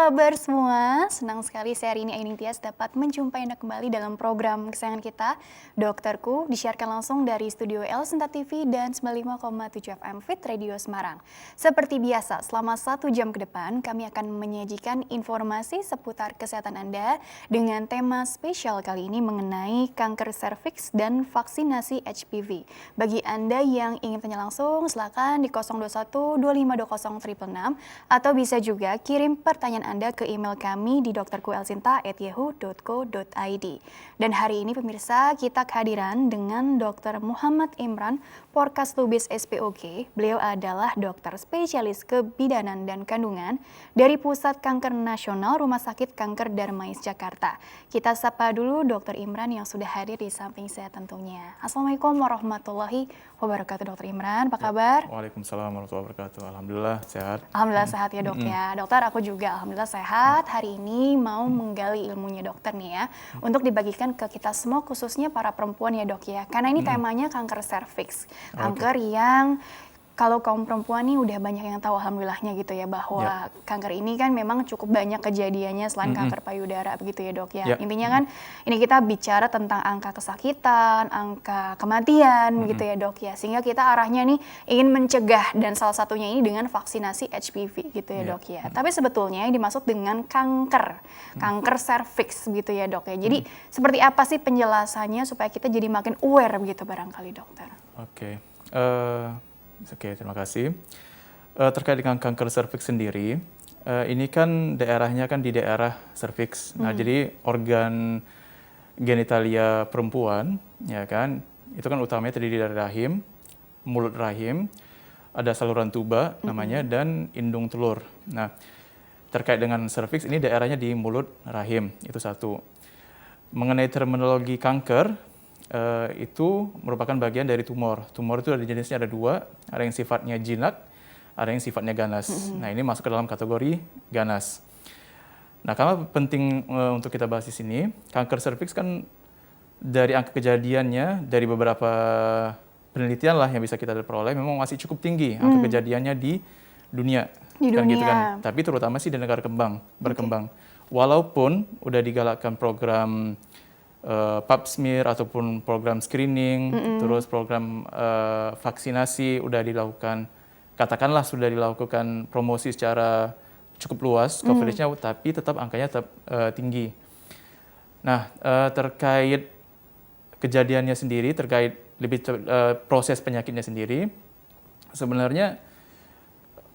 kabar semua? Senang sekali saya hari ini Aining Tias dapat menjumpai Anda kembali dalam program kesayangan kita, Dokterku, disiarkan langsung dari studio El Sinta TV dan 95,7 FM Fit Radio Semarang. Seperti biasa, selama 1 jam ke depan kami akan menyajikan informasi seputar kesehatan Anda dengan tema spesial kali ini mengenai kanker serviks dan vaksinasi HPV. Bagi Anda yang ingin tanya langsung, silakan di 021 2520 666 atau bisa juga kirim pertanyaan Anda ke email kami di dokterkuelsinta@yahoo.co.id. Dan hari ini pemirsa, kita kehadiran dengan Dr. Muhammad Imran, Porkas Lubis SPOG. Beliau adalah dokter spesialis kebidanan dan kandungan dari Pusat Kanker Nasional Rumah Sakit Kanker Darmais Jakarta. Kita sapa dulu Dr. Imran yang sudah hadir di samping saya tentunya. Assalamualaikum warahmatullahi wabarakatuh, Dr. Imran. Apa kabar? Waalaikumsalam warahmatullahi wabarakatuh. Alhamdulillah sehat. Alhamdulillah sehat ya dok ya. Dokter, aku juga alhamdulillah sehat. Hari ini mau menggali ilmunya dokter nih ya. Untuk dibagikan ke kita semua khususnya para perempuan ya dok ya. Karena ini temanya kanker serviks. Kanker yang kalau kaum perempuan nih udah banyak yang tahu alhamdulillahnya gitu ya. Bahwa kanker ini kan memang cukup banyak kejadiannya selain kanker payudara begitu ya dok ya. Intinya kan ini kita bicara tentang angka kesakitan, angka kematian begitu ya dok ya. Sehingga kita arahnya nih ingin mencegah dan salah satunya ini dengan vaksinasi HPV gitu ya dok ya. Tapi sebetulnya yang dimaksud dengan kanker serviks gitu ya dok ya. Jadi seperti apa sih penjelasannya supaya kita jadi makin aware begitu barangkali dokter. Oke, terima kasih. Terkait dengan kanker serviks sendiri, ini kan daerahnya kan di daerah serviks. Nah, jadi organ genitalia perempuan, ya kan, itu kan utamanya terdiri dari rahim, mulut rahim, ada saluran tuba namanya, dan indung telur. Nah, terkait dengan serviks ini daerahnya di mulut rahim, itu satu. Mengenai terminologi kanker, itu merupakan bagian dari tumor. Tumor itu ada jenisnya ada 2, ada yang sifatnya jinak, ada yang sifatnya ganas. Nah, ini masuk ke dalam kategori ganas. Nah, karena penting untuk kita bahas di sini, kanker serviks kan dari angka kejadiannya, dari beberapa penelitian lah yang bisa kita peroleh, memang masih cukup tinggi angka kejadiannya di dunia. Di dunia. Gitu kan. Tapi terutama sih di negara berkembang. Walaupun udah digalakkan program pap smear ataupun program screening, terus program vaksinasi udah dilakukan, katakanlah sudah dilakukan promosi secara cukup luas coveragenya, tapi tetap angkanya tetap tinggi. Nah, terkait kejadiannya sendiri, terkait proses penyakitnya sendiri, sebenarnya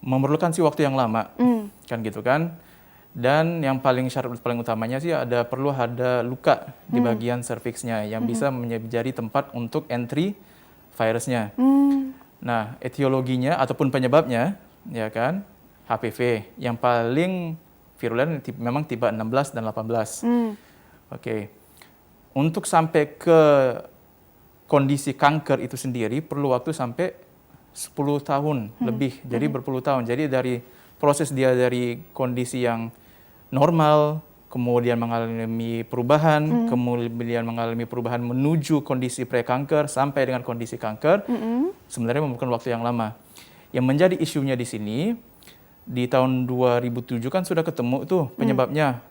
memerlukan sih waktu yang lama, kan gitu kan. Dan yang syarat paling utamanya sih perlu ada luka di bagian serviksnya yang bisa menjadi tempat untuk entry virusnya. Nah, etiologinya ataupun penyebabnya ya kan HPV yang paling virulen memang tipe 16 dan 18. Oke. Untuk sampai ke kondisi kanker itu sendiri perlu waktu sampai 10 tahun lebih. Jadi berpuluh tahun. Jadi dari proses dia dari kondisi yang normal, kemudian mengalami perubahan, kemudian mengalami perubahan menuju kondisi prekanker sampai dengan kondisi kanker, sebenarnya memerlukan waktu yang lama. Yang menjadi isunya di sini, di tahun 2007 kan sudah ketemu tuh penyebabnya,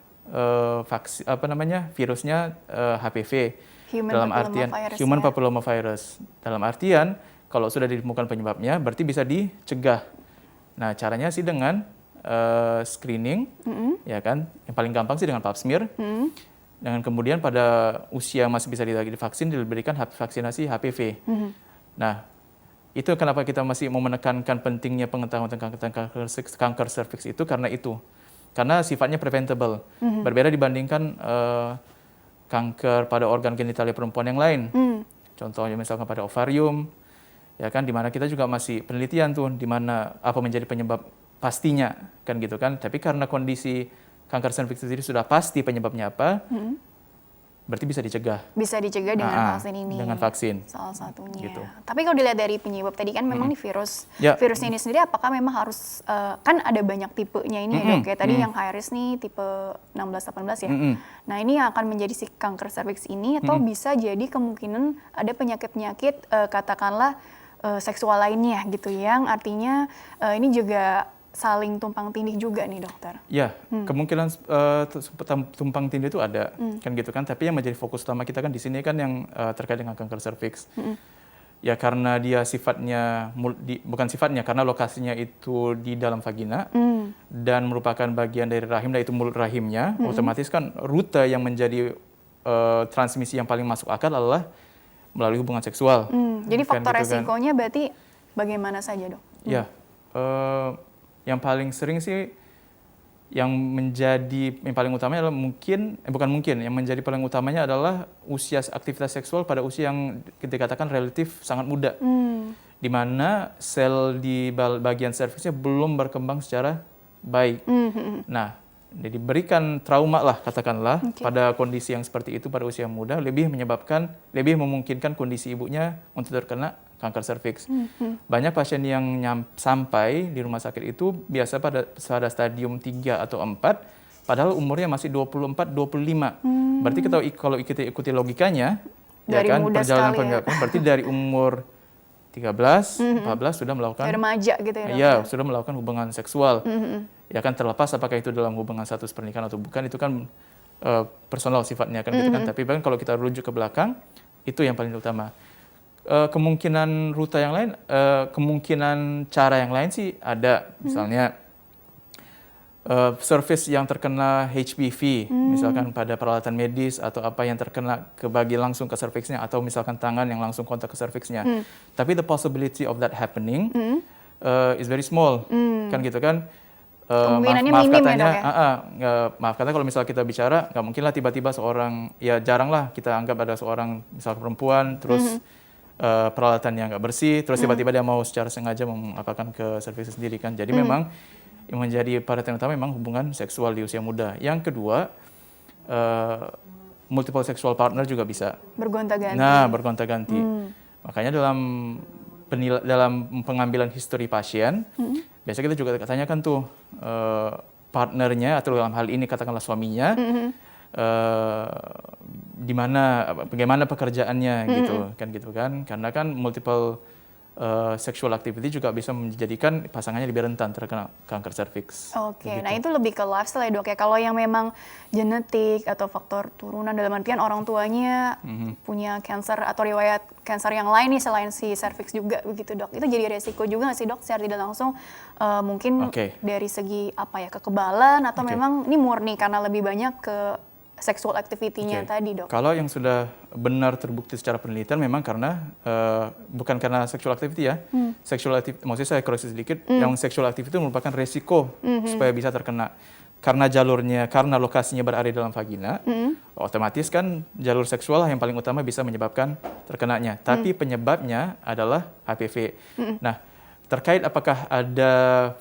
virusnya HPV, dalam artian human papillomavirus. Dalam artian kalau sudah ditemukan penyebabnya, berarti bisa dicegah. Nah, caranya sih dengan screening, ya kan, yang paling gampang sih dengan pap smear. Dengan kemudian pada usia masih bisa divaksin, diberikan vaksinasi HPV. Nah, itu kenapa kita masih mau menekankan pentingnya pengetahuan tentang kanker serviks itu karena sifatnya preventable, berbeda dibandingkan kanker pada organ genitalia perempuan yang lain. Contohnya misalkan pada ovarium, ya kan, di mana kita juga masih penelitian tuh di mana apa menjadi penyebab pastinya, kan gitu kan. Tapi karena kondisi kanker serviks sendiri sudah pasti penyebabnya apa, berarti bisa dicegah. Bisa dicegah dengan vaksin ini. Dengan vaksin. Salah satunya. Gitu. Tapi kalau dilihat dari penyebab tadi kan memang nih virusnya ini sendiri apakah memang harus, kan ada banyak tipenya ini ya dok ya. Tadi yang high risk nih tipe 16-18 ya. Nah, ini yang akan menjadi si kanker serviks ini atau bisa jadi kemungkinan ada penyakit-penyakit katakanlah seksual lainnya gitu yang artinya ini juga saling tumpang tindih juga nih dokter? Ya, kemungkinan tumpang tindih itu ada, kan gitu kan. Tapi yang menjadi fokus utama kita kan di sini kan yang terkait dengan kanker serviks. Ya karena dia sifatnya, bukan sifatnya, karena lokasinya itu di dalam vagina dan merupakan bagian dari rahim, dan itu mulut rahimnya, otomatis kan rute yang menjadi transmisi yang paling masuk akal adalah melalui hubungan seksual. Jadi Kan faktor gitu kan. resikonya berarti bagaimana saja dok? Ya, yang paling sering sih yang paling utamanya adalah yang menjadi paling utamanya adalah usia aktivitas seksual pada usia yang dikatakan relatif sangat muda, di mana sel di bagian serviksnya belum berkembang secara baik. Nah, jadi diberikan trauma lah katakanlah pada kondisi yang seperti itu pada usia muda lebih memungkinkan kondisi ibunya untuk terkena kanker serviks. Banyak pasien yang sampai di rumah sakit itu biasa pada stadium 3 atau 4, padahal umurnya masih 24-25. Berarti kalau kita ikuti logikanya, dari ya kan, muda perjalanan sekali ya. berarti dari umur 13, 14 sudah melakukan remaja gitu ya dokter? Ya, sudah melakukan hubungan seksual. Ya kan, terlepas apakah itu dalam hubungan status pernikahan atau bukan, itu kan personal sifatnya kan gitu kan. Tapi bahkan kalau kita rujuk ke belakang, itu yang paling utama. Kemungkinan rute yang lain, kemungkinan cara yang lain sih ada. Misalnya service yang terkena HPV, misalkan pada peralatan medis atau apa yang terkena langsung ke serviksnya, atau misalkan tangan yang langsung kontak ke serviksnya. Tapi the possibility of that happening is very small, kan gitu kan. Kemungkinannya maaf minim katanya, ya dok ya? maaf kata kalau misal kita bicara, nggak mungkin lah tiba-tiba seorang, ya jarang lah kita anggap ada seorang misal perempuan terus peralatan yang nggak bersih, terus tiba-tiba dia mau secara sengaja mengapakan ke serviks sendiri kan. Jadi memang yang menjadi perhatian utama memang hubungan seksual di usia muda. Yang kedua, multiple sexual partner juga bisa. Bergonta-ganti. Nah, bergonta-ganti. Makanya dalam pengambilan histori pasien, biasanya kita juga tanyakan tuh partnernya, atau dalam hal ini katakanlah suaminya, bagaimana pekerjaannya gitu kan, karena kan multiple sexual activity juga bisa menjadikan pasangannya lebih rentan terkena kanker serviks. Oke, nah itu lebih ke lifestyle ya dok ya. Kalau yang memang genetik atau faktor turunan, dalam artian orang tuanya punya cancer atau riwayat cancer yang lain nih selain si serviks juga begitu dok, itu jadi resiko juga nggak sih dok secara tidak langsung, mungkin dari segi kekebalan, atau memang ini murni karena lebih banyak ke seksual activity-nya tadi dok? Kalau yang sudah benar terbukti secara penelitian memang karena bukan karena sexual activity ya. Sexual activity, maksudnya saya koreksi sedikit, yang sexual activity itu merupakan resiko supaya bisa terkena. Karena lokasinya berada dalam vagina, otomatis kan jalur seksual yang paling utama bisa menyebabkan terkenanya. Tapi penyebabnya adalah HPV. Nah, terkait apakah ada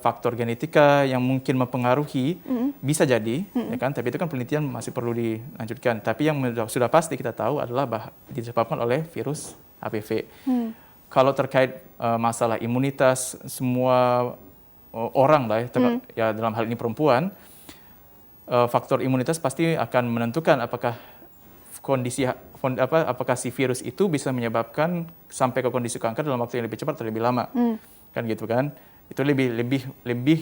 faktor genetika yang mungkin mempengaruhi, bisa jadi, ya kan? Tapi itu kan penelitian masih perlu dilanjutkan. Tapi yang sudah pasti kita tahu adalah disebabkan oleh virus HPV. Kalau terkait masalah imunitas, semua orang lah, ya dalam hal ini perempuan, faktor imunitas pasti akan menentukan apakah apakah si virus itu bisa menyebabkan sampai ke kondisi kanker dalam waktu yang lebih cepat atau lebih lama. Kan gitu kan, itu lebih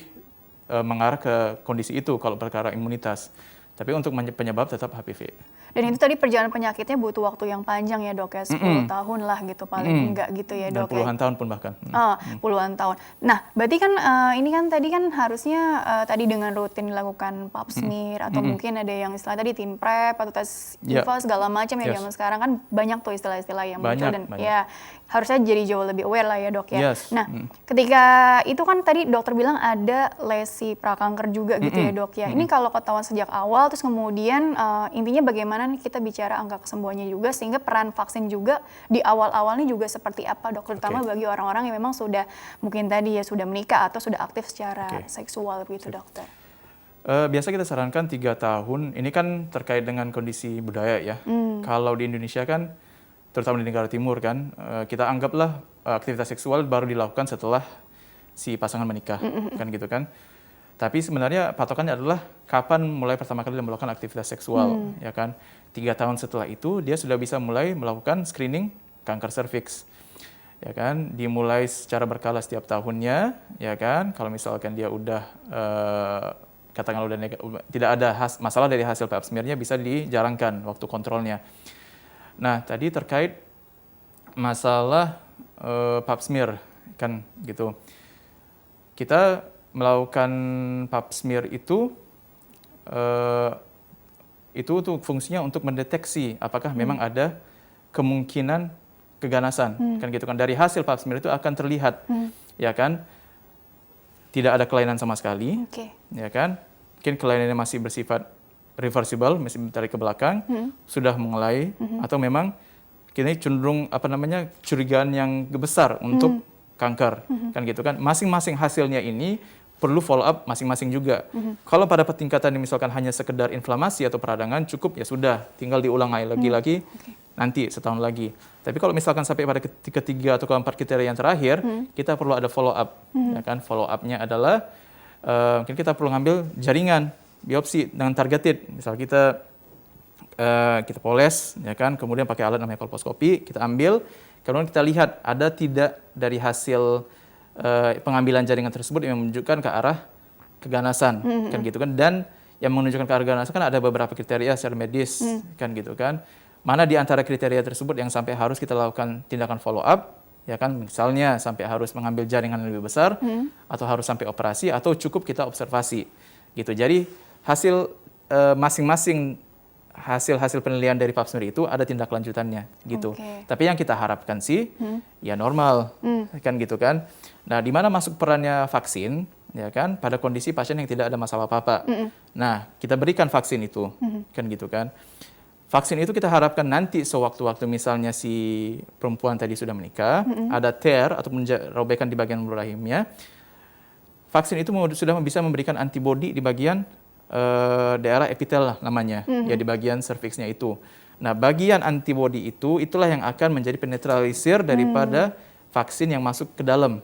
mengarah ke kondisi itu kalau perkara imunitas. Tapi untuk penyebab tetap HPV. Dan itu tadi perjalanan penyakitnya butuh waktu yang panjang ya dok ya, 10 tahun lah gitu paling enggak gitu ya dok. Dan puluhan tahun pun bahkan. Puluhan tahun. Nah berarti kan ini kan tadi kan harusnya tadi dengan rutin dilakukan pap smear atau mungkin ada yang istilah tadi teen prep atau tes IVA segala macam ya zaman sekarang kan banyak tuh istilah-istilah yang muncul dan ya harusnya jadi jauh lebih aware lah ya dok ya. Nah ketika itu kan tadi dokter bilang ada lesi prakanker juga gitu ya dok ya. Ini kalau ketahuan sejak awal terus kemudian intinya bagaimana nih kita bicara angka kesembuhannya juga, sehingga peran vaksin juga di awal-awalnya juga seperti apa dok, terutama bagi orang-orang yang memang sudah mungkin tadi ya sudah menikah atau sudah aktif secara seksual begitu dokter. Biasa kita sarankan 3 tahun, ini kan terkait dengan kondisi budaya ya. Kalau di Indonesia kan, terutama di negara timur kan, kita anggaplah aktivitas seksual baru dilakukan setelah si pasangan menikah, kan gitu kan. Tapi sebenarnya patokannya adalah kapan mulai pertama kali melakukan aktivitas seksual, ya kan? 3 tahun setelah itu dia sudah bisa mulai melakukan screening kanker serviks. ya kan, dimulai secara berkala setiap tahunnya, ya kan. Kalau misalkan dia udah katakanlah udah tidak ada masalah dari hasil pap smear-nya, bisa dijalankan waktu kontrolnya. Nah, tadi terkait masalah pap smear kan gitu. Kita melakukan pap smear itu tuh fungsinya untuk mendeteksi apakah memang ada kemungkinan keganasan kan gitu kan. Dari hasil pap smear itu akan terlihat ya kan, tidak ada kelainan sama sekali, ya kan. Mungkin kelainannya masih bersifat reversible, masih ditarik ke belakang, sudah mulai, atau memang kini cenderung curigaan yang besar untuk kanker, kan gitu kan. Masing-masing hasilnya ini perlu follow up masing-masing juga. Kalau pada tingkatan ini misalkan hanya sekedar inflamasi atau peradangan, cukup ya sudah, tinggal diulang lagi nanti setahun lagi. Tapi kalau misalkan sampai pada ketiga atau keempat kriteria yang terakhir, kita perlu ada follow up, ya kan. Follow up-nya adalah mungkin kita perlu ngambil jaringan biopsi dengan targeted. Misal kita poles, ya kan, kemudian pakai alat namanya kolposkopi, kita ambil, kemudian kita lihat ada tidak dari hasil pengambilan jaringan tersebut yang menunjukkan ke arah keganasan, kan gitu kan. Dan yang menunjukkan ke arah keganasan kan ada beberapa kriteria secara medis, kan gitu kan. Mana di antara kriteria tersebut yang sampai harus kita lakukan tindakan follow up, ya kan, misalnya sampai harus mengambil jaringan yang lebih besar, atau harus sampai operasi, atau cukup kita observasi, gitu. Jadi hasil masing-masing hasil penilaian dari pap smear itu ada tindak lanjutannya, gitu. Tapi yang kita harapkan sih ya normal, kan gitu kan. Nah, di mana masuk perannya vaksin, ya kan, pada kondisi pasien yang tidak ada masalah apa-apa. Nah, kita berikan vaksin itu, kan gitu kan. Vaksin itu kita harapkan nanti sewaktu-waktu misalnya si perempuan tadi sudah menikah, ada tear atau robekan di bagian mulut rahimnya, vaksin itu sudah bisa memberikan antibodi di bagian daerah epitel lah namanya, ya di bagian serviksnya itu. Nah, bagian antibodi itulah yang akan menjadi penetralisir daripada vaksin yang masuk ke dalam,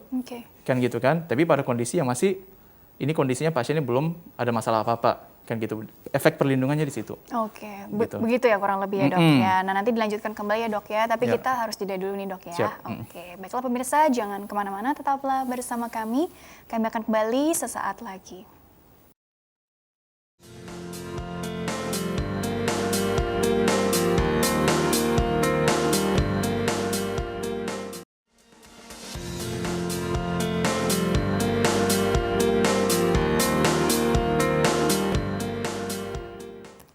kan gitu kan. Tapi pada kondisi yang ini kondisinya pasiennya belum ada masalah apa-apa, kan gitu. Efek perlindungannya di situ. Gitu. Begitu ya kurang lebih ya dok ya. Nah, nanti dilanjutkan kembali ya dok ya, tapi kita harus jeda dulu nih dok ya. Baiklah pemirsa, jangan kemana-mana, tetaplah bersama kami. Kami akan kembali sesaat lagi.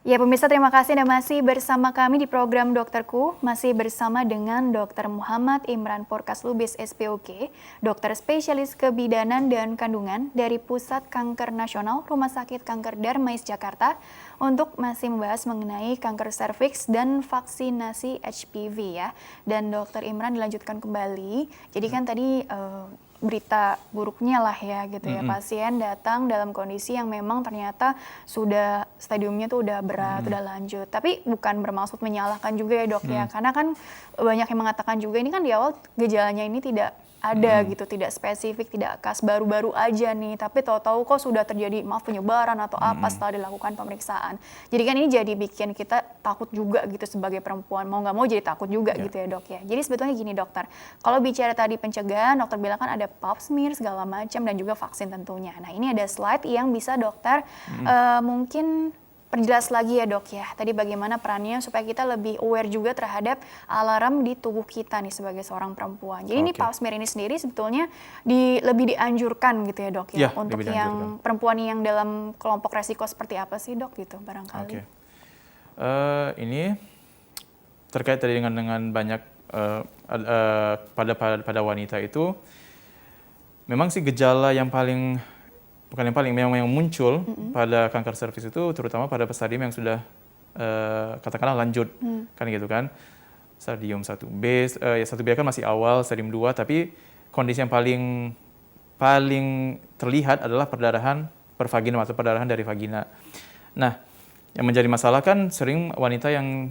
Ya pemirsa, terima kasih Anda masih bersama kami di program Dokterku, masih bersama dengan Dr. Muhammad Imran Porkas Lubis SPOK, dokter spesialis kebidanan dan kandungan dari Pusat Kanker Nasional Rumah Sakit Kanker Darmais Jakarta, untuk masih membahas mengenai kanker serviks dan vaksinasi HPV ya. Dan Dr. Imran dilanjutkan kembali, jadi kan tadi berita buruknya lah ya gitu ya, pasien datang dalam kondisi yang memang ternyata sudah stadiumnya tuh udah berat, udah lanjut. Tapi bukan bermaksud menyalahkan juga ya dok ya, karena kan banyak yang mengatakan juga ini kan di awal gejalanya ini tidak ada gitu, tidak spesifik, tidak khas, baru-baru aja nih, tapi tahu-tahu kok sudah terjadi penyebaran atau apa setelah dilakukan pemeriksaan. Jadi kan ini jadi bikin kita takut juga gitu sebagai perempuan, mau nggak mau jadi takut juga gitu ya dok ya. Jadi sebetulnya gini dokter, kalau bicara tadi pencegahan, dokter bilang kan ada pap smear segala macam dan juga vaksin tentunya. Nah ini ada slide yang bisa dokter mungkin perjelas lagi ya dok ya, tadi bagaimana perannya supaya kita lebih aware juga terhadap alarm di tubuh kita nih sebagai seorang perempuan. Jadi ini pap smear ini sendiri sebetulnya lebih dianjurkan gitu ya dok ya, untuk yang perempuan yang dalam kelompok resiko seperti apa sih dok gitu barangkali. Ini terkait tadi dengan banyak pada wanita itu, memang sih gejala yang memang yang muncul pada kanker serviks itu terutama pada stadium yang sudah katakanlah lanjut, kan gitu kan. Stadium 1B, 1B kan masih awal, stadium 2, tapi kondisi yang paling terlihat adalah perdarahan per vagina atau perdarahan dari vagina. Nah, yang menjadi masalah kan sering wanita yang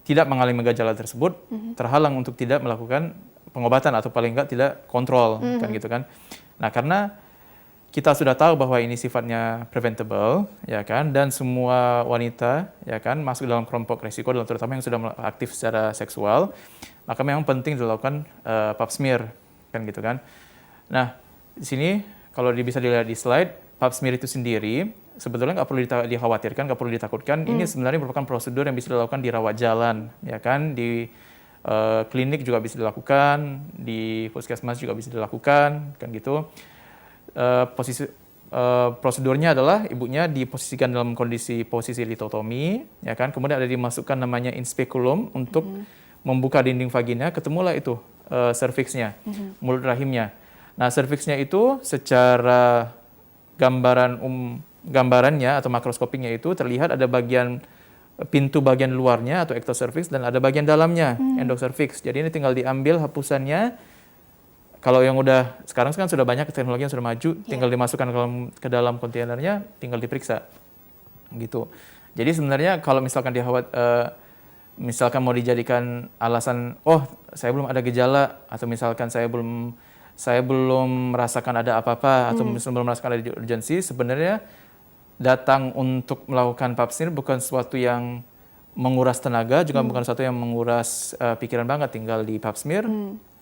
tidak mengalami gejala tersebut terhalang untuk tidak melakukan pengobatan atau paling enggak tidak kontrol, kan gitu kan. Nah, karena kita sudah tahu bahwa ini sifatnya preventable, ya kan, dan semua wanita, ya kan, masuk dalam kelompok resiko, terutama yang sudah aktif secara seksual, maka memang penting dilakukan pap smear, kan gitu kan. Nah, di sini kalau bisa dilihat di slide, pap smear itu sendiri sebetulnya nggak perlu dikhawatirkan, nggak perlu ditakutkan. Ini sebenarnya merupakan prosedur yang bisa dilakukan di rawat jalan, ya kan, di klinik juga bisa dilakukan, di puskesmas juga bisa dilakukan, kan gitu. Prosedurnya adalah ibunya diposisikan dalam posisi litotomi, ya kan, kemudian ada dimasukkan namanya inspekulum untuk membuka dinding vagina, ketemulah itu serviksnya, mulut rahimnya. Nah, serviksnya itu secara gambarannya atau makroskopiknya itu terlihat ada pintu bagian luarnya atau ectocervix dan ada bagian dalamnya endocervix. Jadi ini tinggal diambil hapusannya. Kalau yang sekarang kan sudah banyak teknologi yang sudah maju, tinggal dimasukkan ke dalam kontainernya, tinggal diperiksa, gitu. Jadi sebenarnya kalau misalkan misalkan mau dijadikan alasan, oh saya belum ada gejala, atau misalkan saya belum merasakan ada apa-apa, atau belum merasakan ada urgensi, sebenarnya datang untuk melakukan pap smear bukan sesuatu yang menguras tenaga, juga bukan sesuatu yang menguras pikiran banget. Tinggal di pap smear,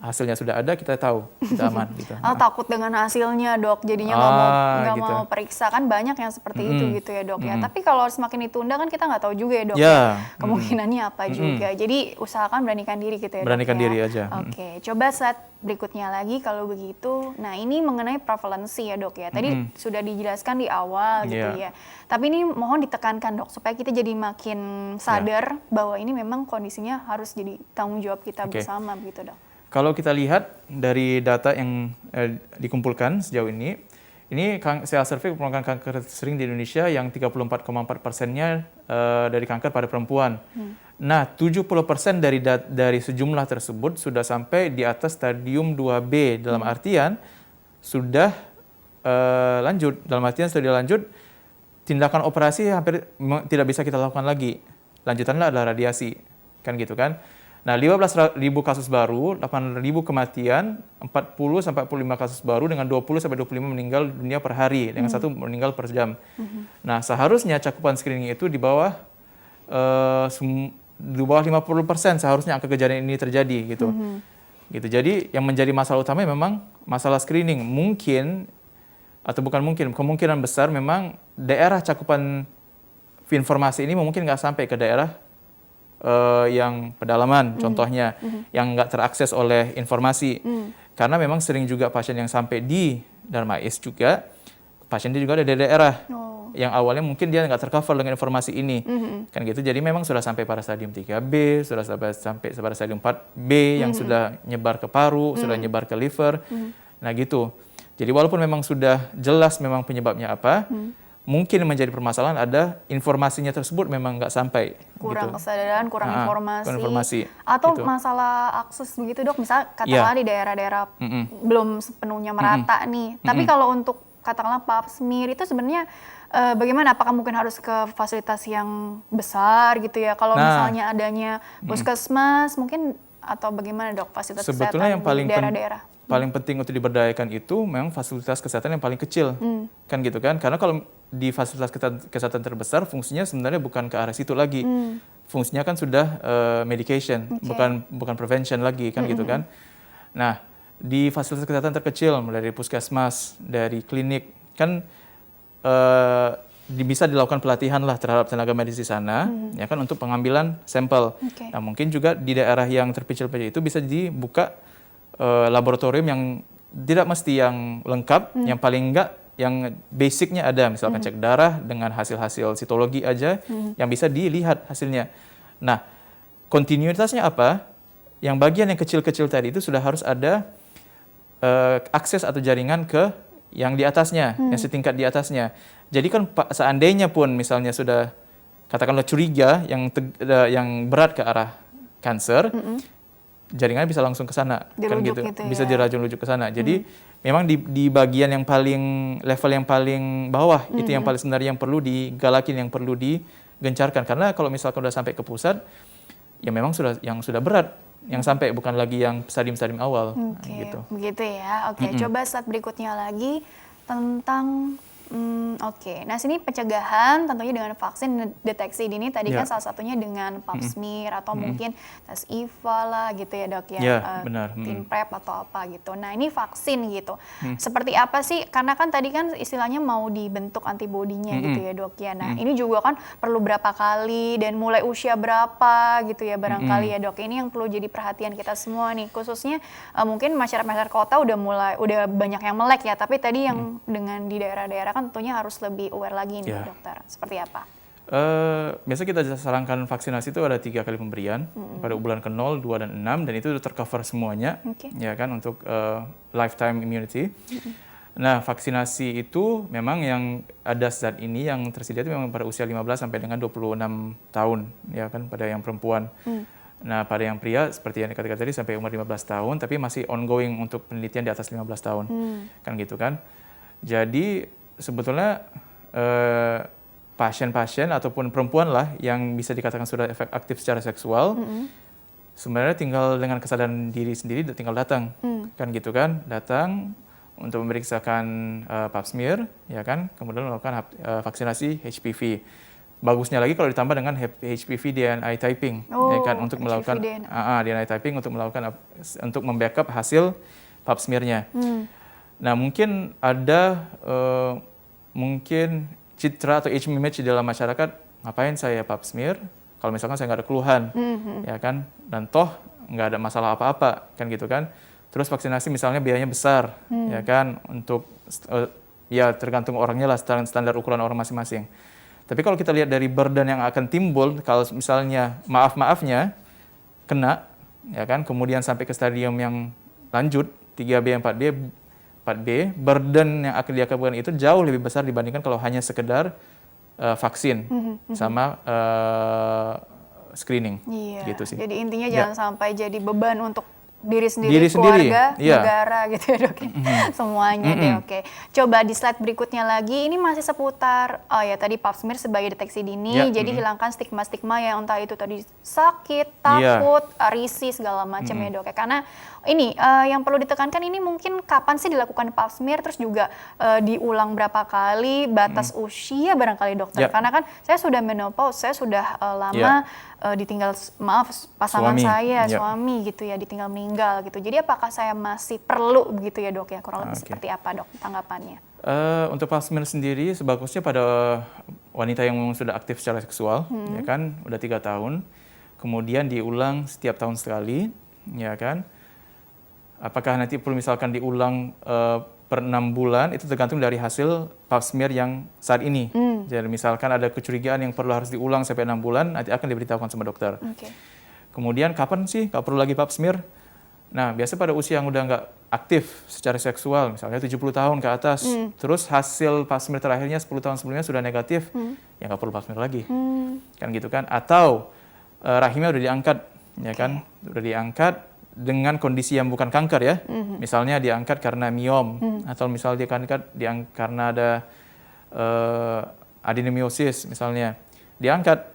hasilnya sudah ada, kita tahu, kita aman. Gitu. Takut dengan hasilnya, Dok, jadinya nggak gitu. mau periksa, kan banyak yang seperti itu gitu ya, Dok ya. Tapi kalau semakin ditunda kan kita nggak tahu juga ya, Dok ya, kemungkinannya apa juga. Jadi usahakan beranikan diri gitu ya, Dok. Beranikan diri aja. Oke, coba slide berikutnya lagi kalau begitu. Nah, ini mengenai prevalensi ya, Dok ya. Tadi sudah dijelaskan di awal gitu ya. Tapi ini mohon ditekankan, Dok, supaya kita jadi makin sadar bahwa ini memang kondisinya harus jadi tanggung jawab kita bersama begitu, Dok. Kalau kita lihat dari data yang dikumpulkan sejauh ini sel serviks merupakan kanker sering di Indonesia yang 34,4%-nya dari kanker pada perempuan. Nah, 70% dari sejumlah tersebut sudah sampai di atas stadium 2B, dalam artian sudah lanjut, tindakan operasi hampir tidak bisa kita lakukan lagi. Lanjutannya adalah radiasi, kan gitu kan. Nah, 15.000 kasus baru, 8.000 kematian, 40 sampai 45 kasus baru dengan 20 sampai 25 meninggal dunia per hari, dengan satu meninggal per jam. Nah, seharusnya cakupan screening itu di bawah 50% seharusnya angka kejadian ini terjadi gitu. Gitu. Jadi yang menjadi masalah utama memang masalah screening. Kemungkinan besar memang daerah cakupan informasi ini mungkin nggak sampai ke daerah yang pedalaman, contohnya, yang nggak terakses oleh informasi. Karena memang sering juga pasien yang sampai di Darmais juga, pasien dia juga ada di daerah yang awalnya mungkin dia nggak tercover dengan informasi ini. Kan gitu, jadi memang sudah sampai pada stadium 3B, sudah sampai pada stadium 4B, yang sudah nyebar ke paru, sudah nyebar ke liver. Nah gitu. Jadi walaupun memang sudah jelas memang penyebabnya apa, mungkin menjadi permasalahan ada informasinya tersebut memang nggak sampai. Kurang gitu. kesadaran, kurang informasi. Atau gitu. masalah akses begitu, Dok. Misal katakanlah di daerah-daerah belum sepenuhnya merata nih. Tapi kalau untuk katakanlah pap smear itu sebenarnya bagaimana? Apakah mungkin harus ke fasilitas yang besar gitu ya? Kalau misalnya adanya puskesmas mungkin, atau bagaimana, Dok, fasilitas sebetulnya kesehatan di daerah-daerah? Paling penting untuk diberdayakan itu memang fasilitas kesehatan yang paling kecil, kan gitu kan? Karena kalau di fasilitas kesehatan terbesar fungsinya sebenarnya bukan ke arah situ lagi, fungsinya kan sudah medication, bukan prevention lagi, kan gitu kan? Nah, di fasilitas kesehatan terkecil, mulai dari puskesmas, dari klinik, kan bisa dilakukan pelatihan lah terhadap tenaga medis di sana, ya kan, untuk pengambilan sampel. Nah, mungkin juga di daerah yang terpencil itu bisa dibuka laboratorium yang tidak mesti yang lengkap, yang paling enggak yang basicnya ada, misalkan cek darah dengan hasil-hasil sitologi aja yang bisa dilihat hasilnya. Nah, kontinuitasnya apa? Yang bagian yang kecil-kecil tadi itu sudah harus ada akses atau jaringan ke yang di atasnya, yang setingkat di atasnya. Jadi kan seandainya pun misalnya sudah katakanlah curiga yang berat ke arah kanker, jaringannya bisa langsung ke sana, kan gitu, bisa dirajung-rujuk ke sana. Jadi memang di bagian yang paling level yang paling bawah itu yang paling sebenarnya yang perlu digalakin, yang perlu digencarkan. Karena kalau misalkan udah sampai ke pusat, ya memang sudah berat, yang sampai bukan lagi yang stadium-stadium awal. Gitu. Begitu ya. Oke, coba slide berikutnya lagi Tentang oke. Nah, sini pencegahan tentunya dengan vaksin deteksi dini tadi kan Ya. salah satunya dengan pap smear atau mungkin tes IVA lah gitu ya, Dok ya. Ya, benar. Teen prep atau apa gitu. Nah, ini vaksin gitu. Seperti apa sih? Karena kan tadi kan istilahnya mau dibentuk antibodinya gitu ya, Dok ya. Nah, ini juga kan perlu berapa kali dan mulai usia berapa gitu ya barangkali ya, Dok. Ini yang perlu jadi perhatian kita semua nih. Khususnya mungkin masyarakat kota udah banyak yang melek ya, tapi tadi yang dengan di daerah-daerah kan tentunya harus lebih aware lagi nih, Ya. dokter. Seperti apa? Biasa kita sarankan vaksinasi itu ada 3 kali pemberian pada bulan ke-0, 2, dan 6, dan itu udah tercover semuanya, Oke. ya kan, untuk lifetime immunity. Nah, vaksinasi itu memang yang ada saat ini yang tersedia itu memang pada usia 15 sampai dengan 26 tahun, ya kan, pada yang perempuan. Nah, pada yang pria seperti yang dikatakan tadi sampai umur 15 tahun, tapi masih ongoing untuk penelitian di atas 15 tahun, kan gitu kan. Jadi sebetulnya pasien-pasien ataupun perempuan lah yang bisa dikatakan sudah efek aktif secara seksual, sebenarnya tinggal dengan kesadaran diri sendiri tinggal datang, kan gitu kan, datang untuk memeriksakan pap smear, ya kan, kemudian melakukan vaksinasi HPV. Bagusnya lagi kalau ditambah dengan HPV DNA typing, ya kan, untuk HPV melakukan DNA. DNA typing untuk membackup hasil pap smear-nya. Nah, mungkin ada mungkin citra atau image di dalam masyarakat, ngapain saya pap smear kalau misalkan saya nggak ada keluhan, ya kan, dan toh nggak ada masalah apa-apa, kan gitu kan. Terus vaksinasi misalnya biayanya besar, ya kan, untuk ya tergantung orangnya lah, standar ukuran orang masing-masing. Tapi kalau kita lihat dari burden yang akan timbul kalau misalnya maaf-maafnya kena, ya kan, kemudian sampai ke stadium yang lanjut 3B, 4B, burden yang akan diakibatkan itu jauh lebih besar dibandingkan kalau hanya sekedar vaksin sama screening. Iya. Gitu sih. Jadi intinya Ya. jangan sampai jadi beban untuk diri sendiri, keluarga, iya. negara gitu ya, Dok. Semuanya deh, oke. Coba di slide berikutnya lagi, ini masih seputar, oh ya tadi pap smear sebagai deteksi dini, Ya, jadi hilangkan stigma-stigma yang entah itu tadi sakit, takut, risih, segala macam ya, Dok. Karena ini yang perlu ditekankan ini mungkin kapan sih dilakukan pap smear, terus juga diulang berapa kali, batas usia barangkali, dokter. Ya. Karena kan saya sudah menopause, saya sudah lama ditinggal, maaf, pasangan saya, suami gitu ya, ditinggal meninggal gitu. Jadi apakah saya masih perlu begitu ya, Dok ya? Kurang lebih seperti apa, Dok, tanggapannya? Untuk pap smear sendiri sebagusnya pada wanita yang memang sudah aktif secara seksual, ya kan, udah 3 tahun, kemudian diulang setiap tahun sekali, ya kan. Apakah nanti perlu misalkan diulang per 6 bulan, itu tergantung dari hasil pap smear yang saat ini. Jadi misalkan ada kecurigaan yang perlu harus diulang sampai 6 bulan, nanti akan diberitahukan sama dokter. Kemudian kapan sih nggak perlu lagi pap smear? Nah, biasa pada usia yang udah nggak aktif secara seksual, misalnya 70 tahun ke atas, terus hasil pap smear terakhirnya 10 tahun sebelumnya sudah negatif, ya nggak perlu pap smear lagi. Kan gitu kan? Atau rahimnya udah diangkat, ya kan? Udah diangkat dengan kondisi yang bukan kanker ya. Misalnya diangkat karena miom, atau misalnya diangkat karena ada adenomyosis misalnya. Diangkat,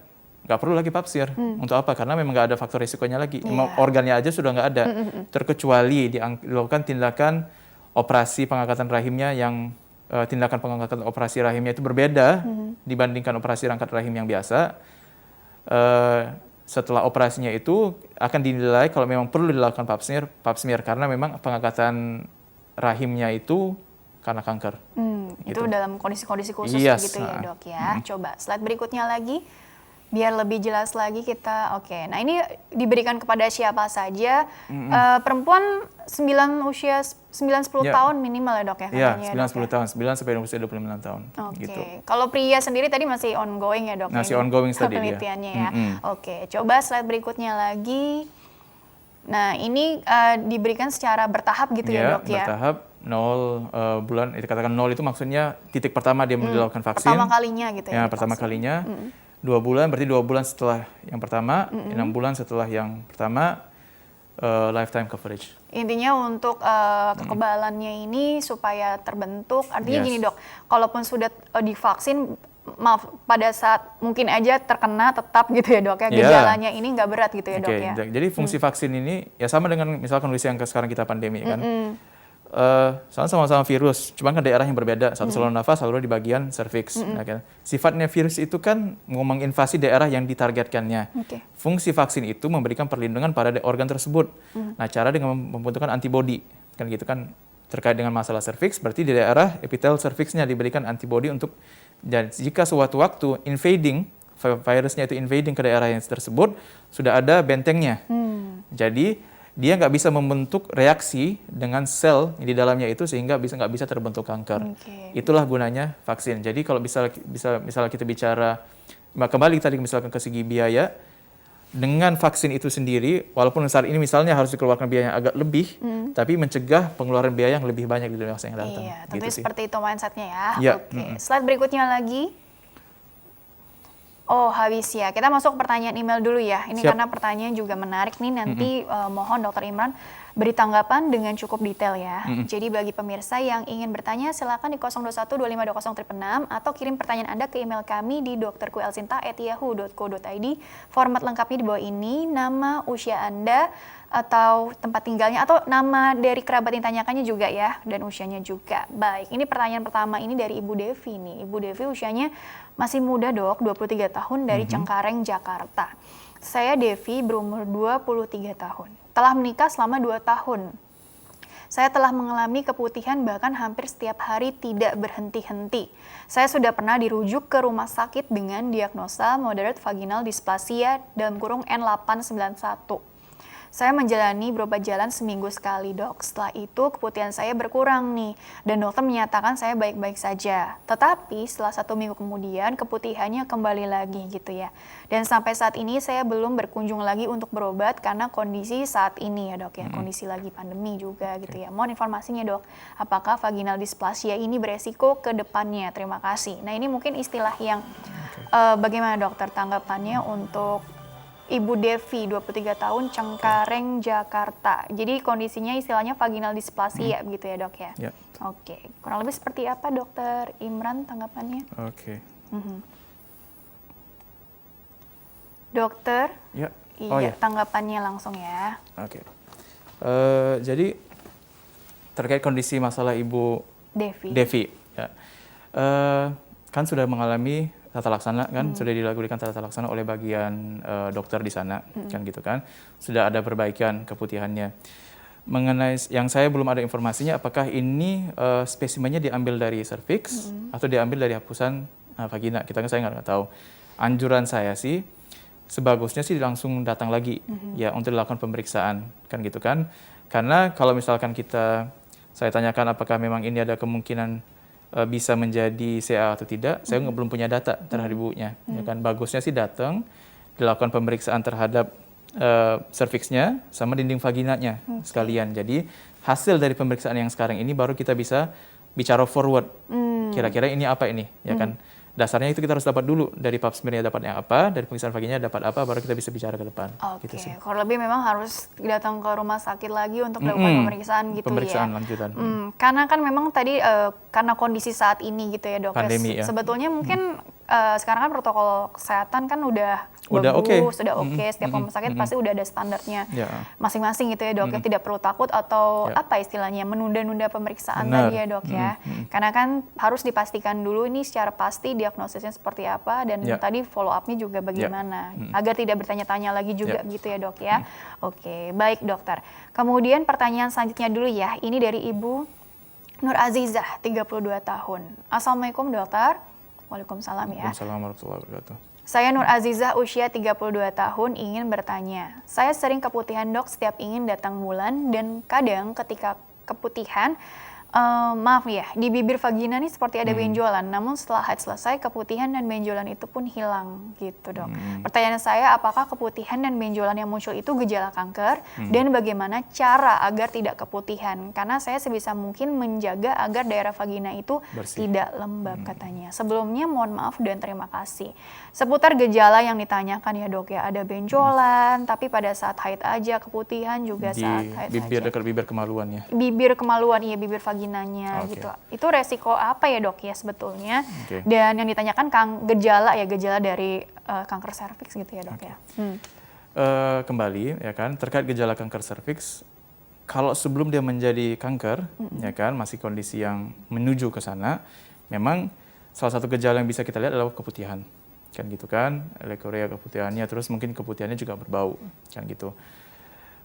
nggak perlu lagi pap smear. Untuk apa? Karena memang nggak ada faktor risikonya lagi. Organnya aja sudah nggak ada. Terkecuali dilakukan tindakan operasi pengangkatan rahimnya yang tindakan pengangkatan operasi rahimnya itu berbeda dibandingkan operasi angkat rahim yang biasa. Setelah operasinya itu akan dinilai kalau memang perlu dilakukan pap smear karena memang pengangkatan rahimnya itu karena kanker. Itu dalam kondisi-kondisi khusus gitu ya, Dok ya. Coba slide berikutnya lagi biar lebih jelas lagi kita. Oke, nah ini diberikan kepada siapa saja? Perempuan usia 9-10 tahun minimal ya, Dok ya? Iya, katanya, 9-10 tahun, 9 sampai usia 25 tahun. Oke, Gitu. kalau pria sendiri tadi masih ongoing ya, Dok? Masih ongoing tadi dia. Penelitiannya ya. Oke, coba slide berikutnya lagi. Nah, ini diberikan secara bertahap gitu ya, Dok ya? Bertahap, 0 bulan, dikatakan 0 itu maksudnya titik pertama dia melakukan vaksin. Pertama kalinya gitu ya? Pertama kalinya. 2 bulan, berarti 2 bulan setelah yang pertama, 6 bulan setelah yang pertama, lifetime coverage. Intinya untuk kekebalannya ini supaya terbentuk, artinya gini, Dok, kalaupun sudah divaksin, maaf, pada saat mungkin aja terkena tetap gitu ya, Dok ya, gejalanya ini nggak berat gitu ya, Dok ya. Jadi fungsi vaksin ini ya sama dengan misalkan kondisi yang sekarang kita pandemi kan. sama-sama virus, cuma kan daerah yang berbeda. Satu saluran nafas, saluran di bagian serviks. Nah, kan. Sifatnya virus itu kan mau menginvasi daerah yang ditargetkannya. Fungsi vaksin itu memberikan perlindungan pada organ tersebut. Nah, cara dengan membentukkan antibodi, kan gitu kan terkait dengan masalah serviks, berarti di daerah epitel serviksnya diberikan antibodi untuk, dan jika suatu waktu virusnya itu invading ke daerah yang tersebut, sudah ada bentengnya. Jadi dia nggak bisa membentuk reaksi dengan sel di dalamnya itu sehingga nggak bisa terbentuk kanker. Itulah gunanya vaksin. Jadi kalau misalnya kita bicara kembali tadi misalkan ke segi biaya, dengan vaksin itu sendiri, walaupun saat ini misalnya harus dikeluarkan biaya yang agak lebih, tapi mencegah pengeluaran biaya yang lebih banyak di masa yang datang. Iya, tentunya gitu seperti itu mindsetnya ya. Ya. Oke, slide berikutnya lagi. Oh, habis ya. Kita masuk pertanyaan email dulu ya. Ini karena pertanyaan juga menarik nih. Nanti mohon Dr. Imran beri tanggapan dengan cukup detail ya. Jadi bagi pemirsa yang ingin bertanya, silakan di 021-2520-666 atau kirim pertanyaan Anda ke email kami di drkuelsinta@yahoo.co.id. Format lengkapnya di bawah ini, nama, usia Anda, atau tempat tinggalnya, atau nama dari kerabat yang ditanyakannya juga ya, dan usianya juga. Baik, ini pertanyaan pertama ini dari Ibu Devi nih. Ibu Devi usianya masih muda dok, 23 tahun dari Cengkareng, Jakarta. Saya Devi berumur 23 tahun. Telah menikah selama 2 tahun. Saya telah mengalami keputihan bahkan hampir setiap hari tidak berhenti-henti. Saya sudah pernah dirujuk ke rumah sakit dengan diagnosa moderate vaginal dysplasia (N891). Saya menjalani berobat jalan seminggu sekali dok. Setelah itu keputihan saya berkurang nih. Dan dokter menyatakan saya baik-baik saja. Tetapi setelah 1 minggu kemudian keputihannya kembali lagi gitu ya. Dan sampai saat ini saya belum berkunjung lagi untuk berobat karena kondisi saat ini ya dok ya. Kondisi lagi pandemi juga gitu ya. Mohon informasinya dok. Apakah vaginal dysplasia ini beresiko ke depannya? Terima kasih. Nah ini mungkin istilah yang bagaimana dokter tanggapannya untuk Ibu Devi, 23 tahun, Cengkareng, Jakarta. Jadi kondisinya istilahnya vaginal dysplasia begitu ya dok ya? Ya. Oke, kurang lebih seperti apa dokter Imran tanggapannya? Oke. Dokter? Ya. Tanggapannya langsung ya. Oke. Jadi terkait kondisi masalah Ibu Devi ya. Kan sudah mengalami tata laksana kan, sudah dilakukan tata laksana oleh bagian dokter di sana kan gitu kan, sudah ada perbaikan keputihannya. Mengenai yang saya belum ada informasinya apakah ini spesimennya diambil dari serviks atau diambil dari hapusan vagina, saya nggak tahu. Anjuran saya sih sebagusnya sih langsung datang lagi ya untuk dilakukan pemeriksaan kan gitu kan, karena kalau misalkan saya tanyakan apakah memang ini ada kemungkinan bisa menjadi CA atau tidak, saya belum punya data terhadap ibunya. Ya kan, bagusnya sih datang, dilakukan pemeriksaan terhadap serviksnya sama dinding vaginanya sekalian. Jadi hasil dari pemeriksaan yang sekarang ini baru kita bisa bicara forward. Kira-kira ini apa ini, ya kan? Dasarnya itu kita harus dapat dulu dari pap smear-nya dapat yang apa, dari pemeriksaan vaginanya dapat apa, baru kita bisa bicara ke depan. Oke, gitu sih. kurang lebih memang harus datang ke rumah sakit lagi untuk melakukan pemeriksaan gitu pemeriksaan ya. Lanjutan. Karena kan memang tadi karena kondisi saat ini gitu ya dok. Pandemi ya. Sebetulnya mungkin sekarang kan protokol kesehatan kan udah oke. bagus, sudah oke. Setiap rumah sakit pasti udah ada standarnya masing-masing gitu ya dok. Tidak perlu takut atau apa istilahnya menunda-nunda pemeriksaan tadi ya dok ya. Karena kan harus dipastikan dulu ini secara pasti diagnosisnya seperti apa dan tadi follow up-nya juga bagaimana agar tidak bertanya-tanya lagi juga gitu ya dok ya. Oke, baik dokter. Kemudian pertanyaan selanjutnya dulu ya. Ini dari Ibu Nur Azizah, 32 tahun. Assalamualaikum dokter. Waalaikumsalam ya. Waalaikumsalam warahmatullahi wabarakatuh. Saya Nur Azizah, usia 32 tahun, ingin bertanya. Saya sering keputihan dok setiap ingin datang bulan dan kadang ketika keputihan, maaf ya, di bibir vagina nih seperti ada benjolan. Namun setelah haid selesai, keputihan dan benjolan itu pun hilang gitu dok. Pertanyaan saya, apakah keputihan dan benjolan yang muncul itu gejala kanker? Dan bagaimana cara agar tidak keputihan? Karena saya sebisa mungkin menjaga agar daerah vagina itu bersih, tidak lembab katanya. Sebelumnya mohon maaf dan terima kasih. Seputar gejala yang ditanyakan ya dok ya, ada benjolan, tapi pada saat haid aja, keputihan juga saat haid bibir, aja. Dekat bibir kemaluan ya? Bibir kemaluan, iya bibir vaginanya gitu. Itu resiko apa ya dok ya sebetulnya? Dan yang ditanyakan gejala dari kanker serviks gitu ya dok ya. Kembali ya kan, terkait gejala kanker serviks, kalau sebelum dia menjadi kanker, ya kan, masih kondisi yang menuju ke sana, memang salah satu gejala yang bisa kita lihat adalah keputihan, kan gitu kan, leukoria keputihannya, terus mungkin keputihannya juga berbau, kan gitu.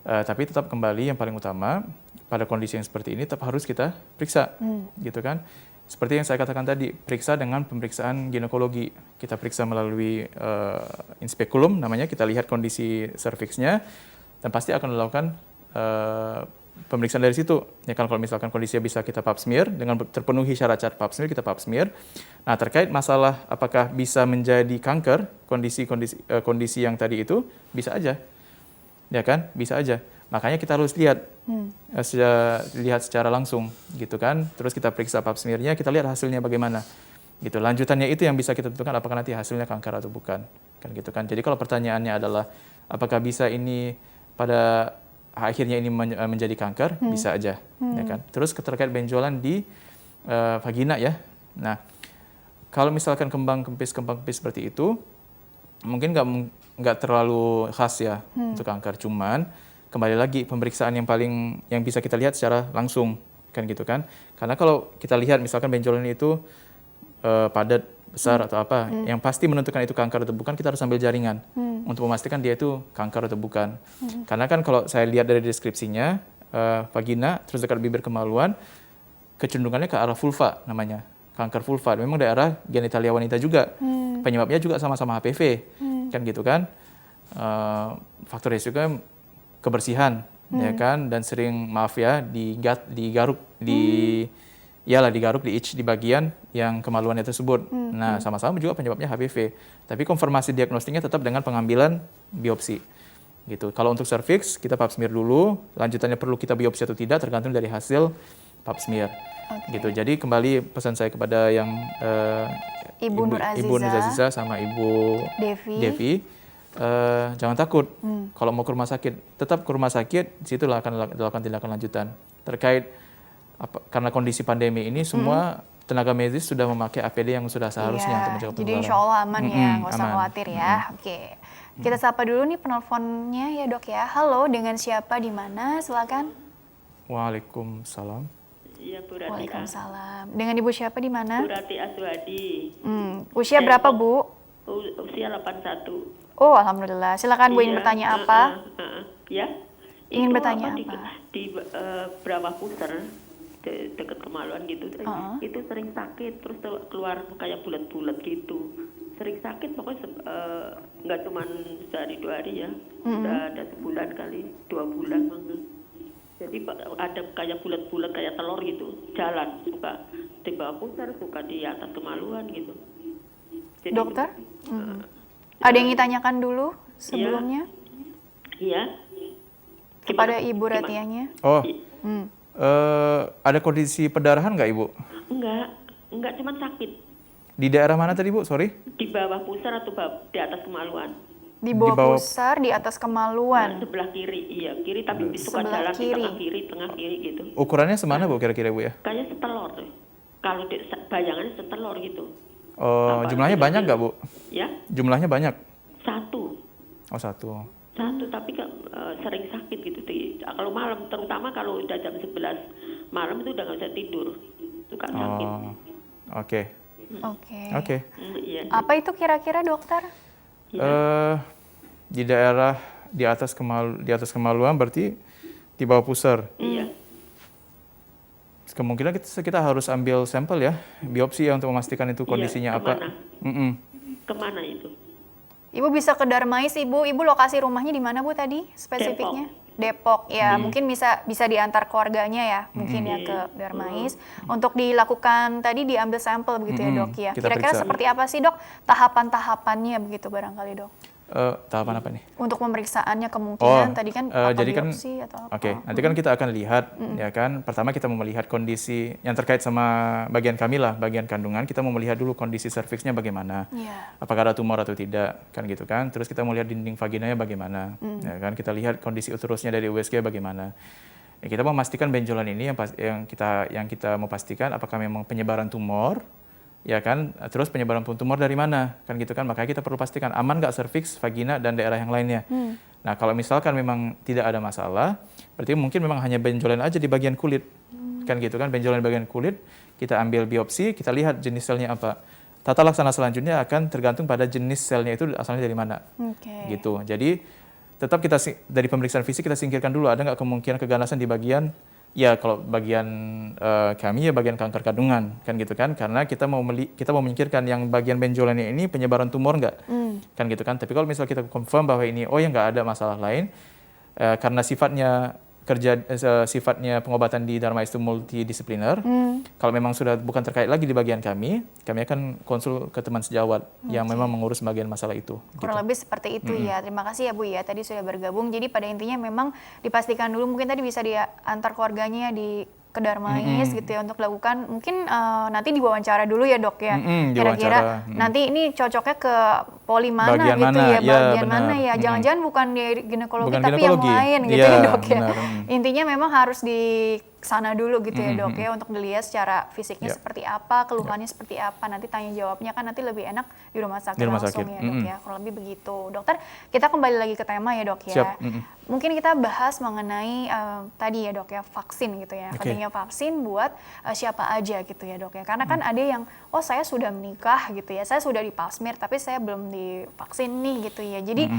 Tapi tetap kembali yang paling utama pada kondisi yang seperti ini tetap harus kita periksa, gitu kan. Seperti yang saya katakan tadi, periksa dengan pemeriksaan ginekologi. Kita periksa melalui inspekulum, namanya, kita lihat kondisi serviksnya, dan pasti akan dilakukan pemeriksaan dari situ. Ya kan, kalau misalkan kondisinya bisa kita pap smear, dengan terpenuhi syarat-syarat pap smear, kita pap smear. Nah, terkait masalah apakah bisa menjadi kanker, kondisi yang tadi itu, bisa aja. Ya kan, bisa aja. Makanya kita harus lihat, lihat secara langsung, gitu kan. Terus kita periksa pap smear-nya, kita lihat hasilnya bagaimana. Gitu. Lanjutannya itu yang bisa kita tentukan apakah nanti hasilnya kanker atau bukan. Kan gitu kan. Jadi kalau pertanyaannya adalah apakah bisa ini pada akhirnya ini menjadi kanker, bisa aja, ya kan. Terus terkait benjolan di vagina ya. Nah, kalau misalkan kembang kempis seperti itu, mungkin nggak terlalu khas ya untuk kanker. Cuman kembali lagi pemeriksaan yang bisa kita lihat secara langsung, kan gitu kan. Karena kalau kita lihat misalkan benjolan itu padat, besar atau apa, yang pasti menentukan itu kanker atau bukan, kita harus ambil jaringan untuk memastikan dia itu kanker atau bukan. Karena kan kalau saya lihat dari deskripsinya, vagina, terus dekat bibir kemaluan, kecenderungannya ke arah vulva namanya, kanker vulva. Memang daerah genitalia wanita juga, penyebabnya juga sama-sama HPV, kan gitu kan. Faktor resiko kebersihan, ya kan, dan sering, maaf ya, digaruk, digaruk, di bagian yang kemaluannya tersebut. Nah, sama-sama juga penyebabnya HPV. Tapi konfirmasi diagnostiknya tetap dengan pengambilan biopsi. Gitu. Kalau untuk serviks, kita pap smear dulu, lanjutannya perlu kita biopsi atau tidak tergantung dari hasil pap smear. Gitu. Jadi kembali pesan saya kepada yang Ibu Nur Aziza sama Ibu Devi, jangan takut. Kalau mau ke rumah sakit, tetap ke rumah sakit, disitulah akan dilakukan tindakan lanjutan. Terkait karena kondisi pandemi ini, semua tenaga medis sudah memakai APD yang sudah seharusnya untuk mencegah penularan. Jadi insya Allah aman ya, nggak usah khawatir ya. Oke, kita sapa dulu nih penelponnya ya dok ya. Halo, dengan siapa di mana? Silakan. Waalaikumsalam. Iya, Bu Rati. Waalaikumsalam. Dengan ibu siapa di mana? Bu Rati Aswadi. Usia berapa bu? Usia 81. Oh, alhamdulillah. Silakan bu, ingin bertanya apa? Ya. Ingin itu bertanya apa? apa? Di berapa puser dekat kemaluan gitu. Itu sering sakit, terus keluar kayak bulat-bulat gitu. Sering sakit pokoknya nggak cuma sehari 2 hari ya. Udah ada sebulan kali, 2 bulan maksudnya. Jadi ada kayak bulat-bulat kayak telur gitu, jalan, suka di bawah pusar, suka di atas kemaluan gitu. Jadi, dokter? Ada yang ditanyakan dulu sebelumnya? Iya. Kepada Ibu Ratianya? Oh, ada kondisi perdarahan nggak Ibu? Enggak, cuma sakit. Di daerah mana tadi Bu? Sorry? Di bawah pusar atau di atas kemaluan? Di bawah pusar, di atas kemaluan. Sebelah kiri, iya kiri, tapi suka jalan di tengah kiri gitu. Ukurannya semana Bu kira-kira Bu ya? Kayak setelur tuh. Kalau bayangannya setelur gitu. Oh, jumlahnya banyak nggak Bu? Ya? Jumlahnya banyak? 1. Oh, 1. 1, tapi sering sakit gitu. Kalau malam, terutama kalau udah jam 11 malam itu udah nggak bisa tidur. Suka sakit. Oh, oke. Oke. Iya. Apa itu kira-kira dokter? Di daerah di atas kemaluan berarti di bawah pusar. Iya. Kemungkinan kita harus ambil sampel ya, biopsi ya untuk memastikan itu kondisinya apa. Kemana itu? Ibu bisa ke Darmais, Ibu. Ibu lokasi rumahnya di mana Bu tadi spesifiknya? Depok ya, mungkin bisa diantar keluarganya ya, mungkin ya ke Darmais untuk dilakukan tadi diambil sampel begitu ya dok ya. Kira-kira seperti apa sih dok tahapan-tahapannya begitu barangkali dok? Tahapan apa nih? Untuk pemeriksaannya kemungkinan tadi kan apa biopsi atau apa? Oke, nanti kan kita akan lihat ya kan. Pertama kita mau melihat kondisi yang terkait sama bagian kami lah, bagian kandungan. Kita mau melihat dulu kondisi serviksnya bagaimana, apakah ada tumor atau tidak, kan gitu kan. Terus kita mau lihat dinding vaginanya bagaimana, ya kan. Kita lihat kondisi uterusnya dari USG bagaimana. Ya, kita mau memastikan benjolan ini yang kita mau pastikan apakah memang penyebaran tumor. Ya kan, terus penyebaran tumor dari mana, kan gitu kan, makanya kita perlu pastikan aman nggak serviks, vagina, dan daerah yang lainnya. Nah kalau misalkan memang tidak ada masalah, berarti mungkin memang hanya benjolan aja di bagian kulit, kan gitu kan, benjolan di bagian kulit, kita ambil biopsi, kita lihat jenis selnya apa. Tata laksana selanjutnya akan tergantung pada jenis selnya itu asalnya dari mana, gitu. Jadi tetap kita dari pemeriksaan fisik kita singkirkan dulu ada nggak kemungkinan keganasan di bagian, ya kalau bagian kami ya bagian kanker kandungan, kan gitu kan, karena kita mau memikirkan yang bagian benjolannya ini penyebaran tumor nggak, kan gitu kan. Tapi kalau misalnya kita confirm bahwa ini ya nggak ada masalah lain, karena sifatnya pengobatan di Dharma itu multidisipliner. Kalau memang sudah bukan terkait lagi di bagian kami akan konsul ke teman sejawat yang memang mengurus bagian masalah itu. Kurang lebih seperti itu ya. Terima kasih ya Bu ya, tadi sudah bergabung. Jadi pada intinya memang dipastikan dulu, mungkin tadi bisa diantar keluarganya ke Darmais gitu ya untuk lakukan, mungkin nanti diwawancara dulu ya Dok ya, kira-kira nanti ini cocoknya ke poli mana bagian gitu mana? ya, bagian mana ya, jangan-jangan bukan di ginekologi bukan tapi ginekologi. yang lain gitu Ya, ya Dok ya. benar. Intinya memang harus di sana dulu gitu ya Dok ya, untuk dilihat secara fisiknya seperti apa, keluhannya seperti apa, nanti tanya jawabnya kan nanti lebih enak di rumah sakit langsung ya Dok ya, kurang lebih begitu. Dokter, kita kembali lagi ke tema ya Dok ya. Mungkin kita bahas mengenai tadi ya Dok ya, vaksin gitu ya, pentingnya vaksin buat siapa aja gitu ya Dok ya, karena kan ada yang saya sudah menikah gitu ya, saya sudah di pap smear tapi saya belum divaksin nih gitu ya. Jadi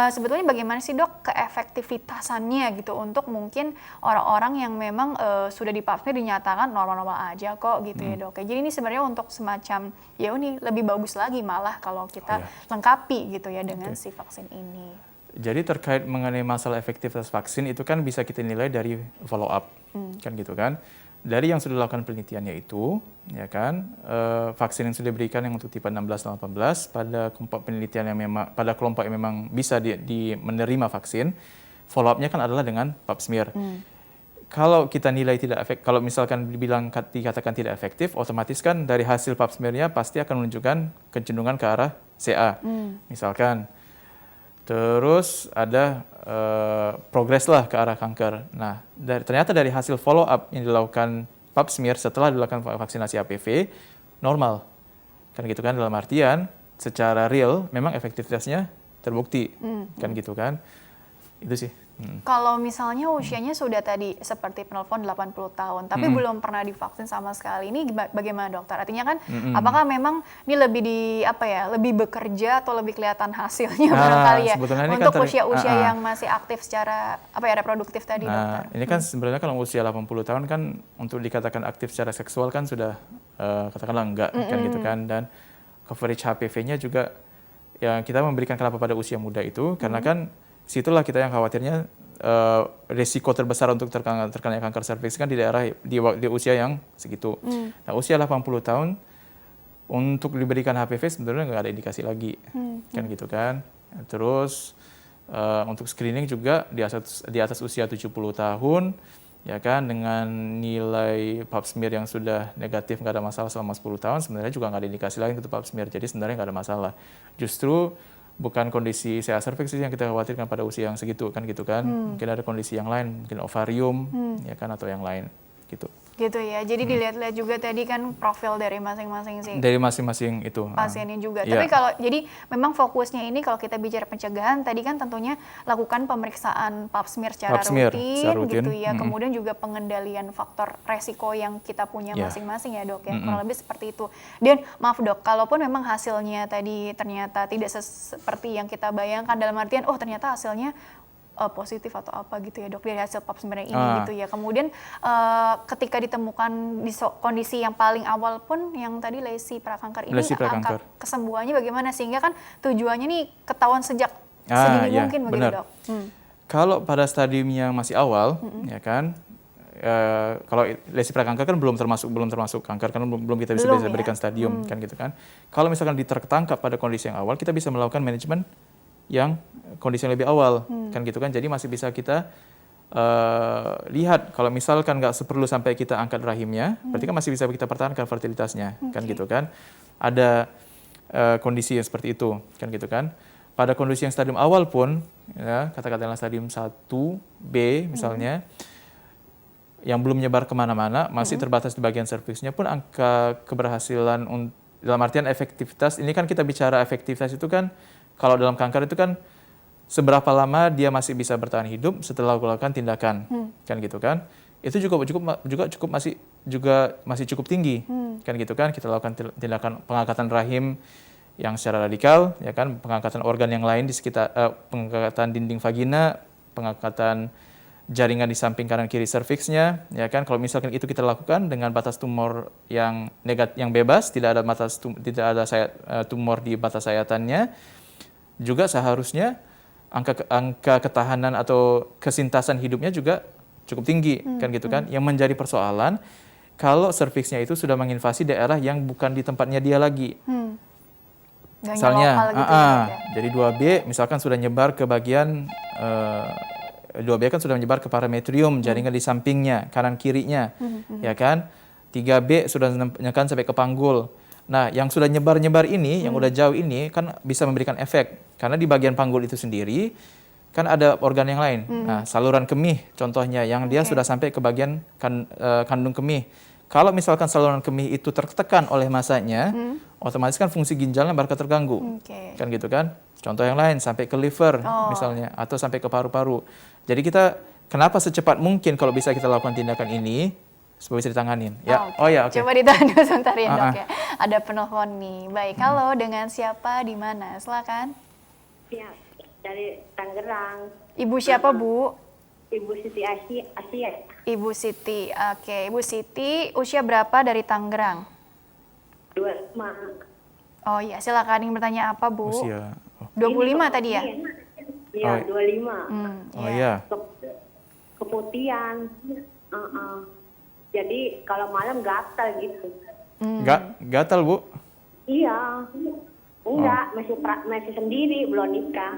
sebetulnya bagaimana sih Dok keefektivitasannya gitu untuk mungkin orang-orang yang memang sudah di pap smear dinyatakan normal-normal aja kok gitu ya Dok. Jadi ini sebenarnya untuk semacam ya ini lebih bagus lagi malah kalau kita lengkapi gitu ya dengan si vaksin ini. Jadi terkait mengenai masalah efektivitas vaksin itu kan bisa kita nilai dari follow up, kan gitu kan. Dari yang sudah dilakukan penelitiannya itu, ya kan, vaksin yang sudah diberikan yang untuk tipe 16 dan 18 pada kelompok penelitian yang memang pada kelompok yang memang bisa menerima vaksin, follow up-nya kan adalah dengan pap smear. Kalau kita nilai tidak efektif, kalau misalkan dikatakan tidak efektif, otomatis kan dari hasil pap smear-nya pasti akan menunjukkan kecenderungan ke arah CA, misalkan. Terus ada progres lah ke arah kanker. Nah, ternyata dari hasil follow up yang dilakukan pap smear setelah dilakukan vaksinasi HPV normal, kan gitu kan, dalam artian secara real memang efektivitasnya terbukti, kan gitu kan, itu sih. Kalau misalnya usianya sudah tadi seperti penelpon 80 tahun, tapi belum pernah divaksin sama sekali, ini bagaimana dokter? Artinya kan, apakah memang ini lebih bekerja atau lebih kelihatan hasilnya barangkali ya untuk usia-usia yang masih aktif secara reproduktif tadi dokter? Ini kan sebenarnya kalau usia 80 tahun kan untuk dikatakan aktif secara seksual kan sudah katakanlah enggak, kan gitu kan, dan coverage HPV-nya juga ya kita memberikan kenapa pada usia muda itu karena kan situlah kita yang khawatirnya risiko terbesar untuk terkena kanker serviks kan di daerah di usia yang segitu. Nah, usia 80 tahun untuk diberikan HPV sebenarnya nggak ada indikasi lagi, kan gitu kan. Terus untuk screening juga di atas usia 70 tahun, ya kan, dengan nilai pap smear yang sudah negatif nggak ada masalah selama 10 tahun, sebenarnya juga nggak ada indikasi lagi untuk pap smear. Jadi sebenarnya nggak ada masalah. Justru bukan kondisi CA cervix yang kita khawatirkan pada usia yang segitu, kan gitu kan. Mungkin ada kondisi yang lain, mungkin ovarium, ya kan, atau yang lain gitu. Gitu ya, jadi dilihat-lihat juga tadi kan profil dari masing-masing sih. Dari masing-masing itu. Pasiennya juga. Tapi kalau jadi memang fokusnya ini kalau kita bicara pencegahan tadi kan tentunya lakukan pemeriksaan pap smear secara rutin gitu ya. Kemudian juga pengendalian faktor resiko yang kita punya masing-masing ya Dok ya. Kurang lebih seperti itu. Dan maaf Dok, kalaupun memang hasilnya tadi ternyata tidak seperti yang kita bayangkan, dalam artian ternyata hasilnya positif atau apa gitu ya Dok dari hasil pap smear ini gitu ya. Kemudian ketika ditemukan di kondisi yang paling awal pun yang tadi lesi prakanker ini, angka kesembuhannya bagaimana sehingga kan tujuannya nih ketahuan sejak sedini mungkin begitu Dok. Kalau pada stadium yang masih awal, ya kan, kalau lesi prakanker kan belum termasuk kanker karena belum kita bisa berikan stadium, kan gitu kan. Kalau misalkan tertangkap pada kondisi yang awal, kita bisa melakukan manajemen yang kondisi yang lebih awal, kan gitu kan. Jadi masih bisa kita lihat kalau misalkan nggak perlu sampai kita angkat rahimnya, berarti kan masih bisa kita pertahankan fertilitasnya, kan gitu kan. Ada kondisi yang seperti itu, kan gitu kan. Pada kondisi yang stadium awal pun, ya, katakanlah stadium 1B misalnya, yang belum menyebar kemana-mana, masih terbatas di bagian serviksnya pun angka keberhasilan dalam artian efektivitas, ini kan kita bicara efektivitas itu kan, kalau dalam kanker itu kan seberapa lama dia masih bisa bertahan hidup setelah melakukan tindakan, kan gitu kan? Itu masih cukup tinggi, kan gitu kan? Kita lakukan tindakan pengangkatan rahim yang secara radikal, ya kan? Pengangkatan organ yang lain di sekitar, pengangkatan dinding vagina, pengangkatan jaringan di samping kanan kiri serviksnya, ya kan? Kalau misalkan itu kita lakukan dengan batas tumor yang yang bebas, tidak ada tumor di batas sayatannya, juga seharusnya angka ketahanan atau kesintasan hidupnya juga cukup tinggi, kan gitu kan? Yang menjadi persoalan kalau serviksnya itu sudah menginvasi daerah yang bukan di tempatnya dia lagi. Misalnya, gitu jadi 2B misalkan sudah nyebar ke bagian 2B kan sudah menyebar ke parametrium, jaringan di sampingnya, kanan kirinya, ya kan? 3B sudah menyekan sampai ke panggul. Nah, yang sudah nyebar-nyebar ini, yang udah jauh ini, kan bisa memberikan efek. Karena di bagian panggul itu sendiri, kan ada organ yang lain. Nah, saluran kemih contohnya, yang dia sudah sampai ke bagian kandung kemih. Kalau misalkan saluran kemih itu tertekan oleh masanya, otomatis kan fungsi ginjalnya bakal terganggu. Kan gitu kan? Contoh yang lain, sampai ke liver misalnya, atau sampai ke paru-paru. Jadi kita, kenapa secepat mungkin kalau bisa kita lakukan tindakan ini, supaya bisa ditanganin. Ya, Coba ditahan dulu sebentar ya dok ya. Ada penelpon nih. Baik, halo, dengan siapa, di mana? Silakan. Ya, dari Tangerang. Ibu siapa Bu? Ibu Siti Asia. Ibu Siti. Oke, Ibu Siti usia berapa dari Tangerang? 25. Oh iya, silakan. Ingin bertanya apa Bu? Usia. 25 tadi ya? Iya, 25. Oh iya. Keputihan. Jadi kalau malam gatal gitu. Gatal Bu? Iya. Enggak, masih sendiri, belum nikah.